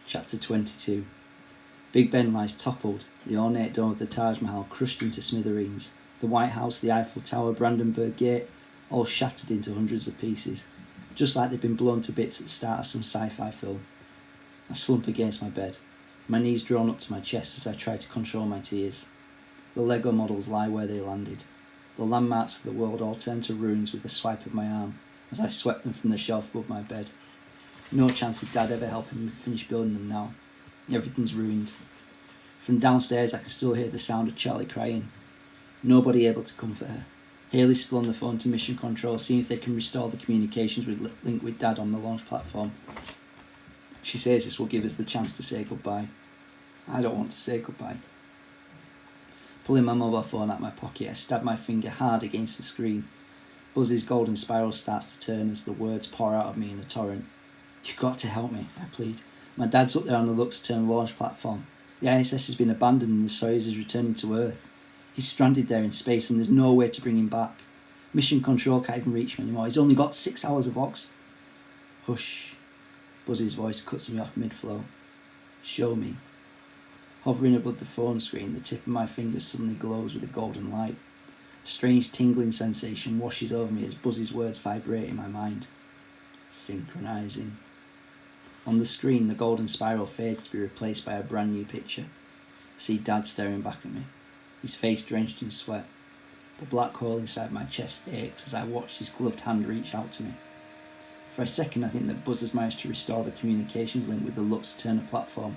Chapter 22. Big Ben lies toppled, the ornate dome of the Taj Mahal crushed into smithereens, the White House, the Eiffel Tower, Brandenburg Gate, all shattered into hundreds of pieces, just like they'd been blown to bits at the start of some sci-fi film. I slump against my bed, my knees drawn up to my chest as I try to control my tears. The Lego models lie where they landed. The landmarks of the world all turn to ruins with the swipe of my arm as I swept them from the shelf above my bed. No chance of Dad ever helping me finish building them now. Everything's ruined. From downstairs I can still hear the sound of Charlie crying. Nobody able to comfort her. Haley's still on the phone to Mission Control, seeing if they can restore the communications link with Dad on the launch platform. She says this will give us the chance to say goodbye. I don't want to say goodbye. Pulling my mobile phone out of my pocket, I stab my finger hard against the screen. Buzz's golden spiral starts to turn as the words pour out of me in a torrent. You've got to help me, I plead. My dad's up there on the Lux-Turn launch platform. The ISS has been abandoned and the Soyuz is returning to Earth. He's stranded there in space and there's no way to bring him back. Mission Control can't even reach him anymore. He's only got 6 hours of oxygen. Hush. Buzz's voice cuts me off mid-flow. Show me. Hovering above the phone screen, the tip of my finger suddenly glows with a golden light. A strange tingling sensation washes over me as Buzz's words vibrate in my mind. Synchronizing. On the screen, the golden spiral fades to be replaced by a brand new picture. I see Dad staring back at me, his face drenched in sweat. The black hole inside my chest aches as I watch his gloved hand reach out to me. For a second, I think that Buzz has managed to restore the communications link with the Lux-Turner platform.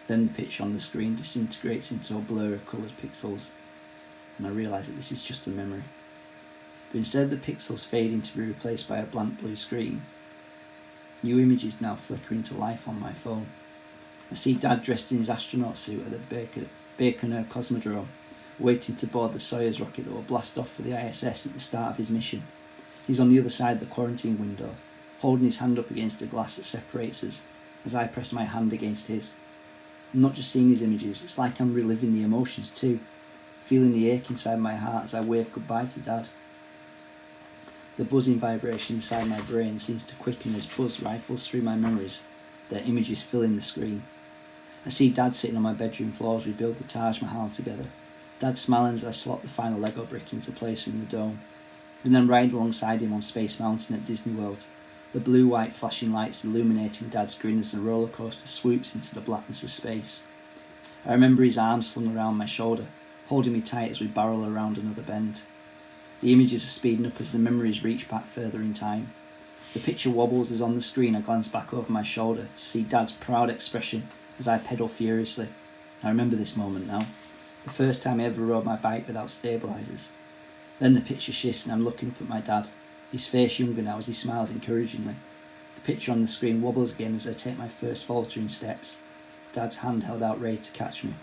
Then the picture on the screen disintegrates into a blur of coloured pixels, and I realise that this is just a memory. But instead of the pixels fading to be replaced by a blank blue screen, new images now flicker into life on my phone. I see Dad dressed in his astronaut suit at the Baikonur Cosmodrome, waiting to board the Soyuz rocket that will blast off for the ISS at the start of his mission. He's on the other side of the quarantine window, holding his hand up against the glass that separates us, as I press my hand against his. I'm not just seeing his images, it's like I'm reliving the emotions too, feeling the ache inside my heart as I wave goodbye to Dad. The buzzing vibration inside my brain seems to quicken as Buzz rifles through my memories, their images filling the screen. I see Dad sitting on my bedroom floor as we build the Taj Mahal together. Dad smiling as I slot the final Lego brick into place in the dome. And then riding alongside him on Space Mountain at Disney World, the blue-white flashing lights illuminating Dad's grin as the roller coaster swoops into the blackness of space. I remember his arms slung around my shoulder, holding me tight as we barrel around another bend. The images are speeding up as the memories reach back further in time. The picture wobbles as on the screen I glance back over my shoulder to see Dad's proud expression as I pedal furiously. I remember this moment now, the first time I ever rode my bike without stabilisers. Then the picture shifts and I'm looking up at my dad, his face younger now as he smiles encouragingly. The picture on the screen wobbles again as I take my first faltering steps, Dad's hand held out ready to catch me.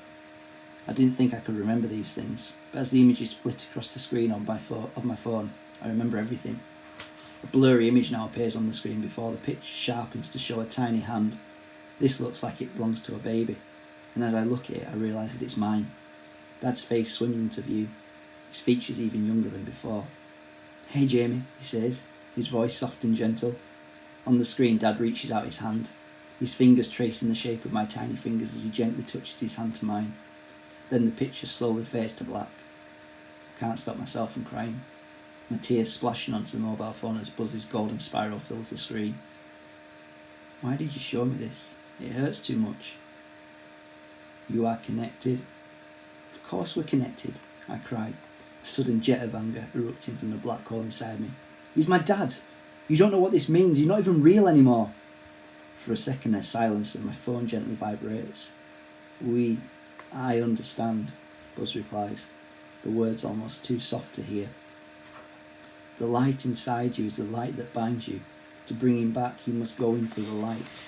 I didn't think I could remember these things, but as the images flit across the screen of my phone, I remember everything. A blurry image now appears on the screen before the picture sharpens to show a tiny hand. This looks like it belongs to a baby, and as I look at it, I realise that it's mine. Dad's face swims into view, his features even younger than before. Hey Jamie, he says, his voice soft and gentle. On the screen, Dad reaches out his hand, his fingers tracing the shape of my tiny fingers as he gently touches his hand to mine. Then the picture slowly fades to black. I can't stop myself from crying, my tears splashing onto the mobile phone as Buzz's golden spiral fills the screen. Why did you show me this? It hurts too much. You are connected. Of course we're connected, I cried, a sudden jet of anger erupting from the black hole inside me. He's my dad. You don't know what this means. You're not even real anymore. For a second there's silence and my phone gently vibrates. I understand, Buzz replies, the words almost too soft to hear. The light inside you is the light that binds you. To bring him back, you must go into the light.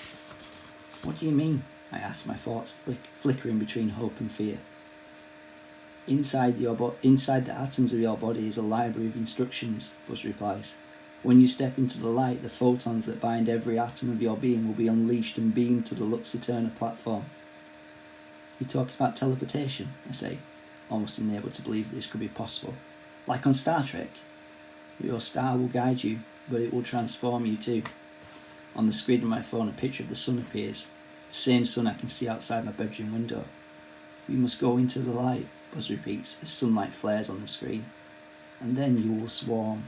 What do you mean? I ask, my thoughts flickering between hope and fear. Inside the atoms of your body is a library of instructions, Buzz replies. When you step into the light, the photons that bind every atom of your being will be unleashed and beamed to the Lux-Turner platform. He talks about teleportation, I say, almost unable to believe that this could be possible. Like on Star Trek. Your star will guide you, but it will transform you too. On the screen of my phone, a picture of the sun appears. The same sun I can see outside my bedroom window. We must go into the light, Buzz repeats as sunlight flares on the screen. And then you will swarm.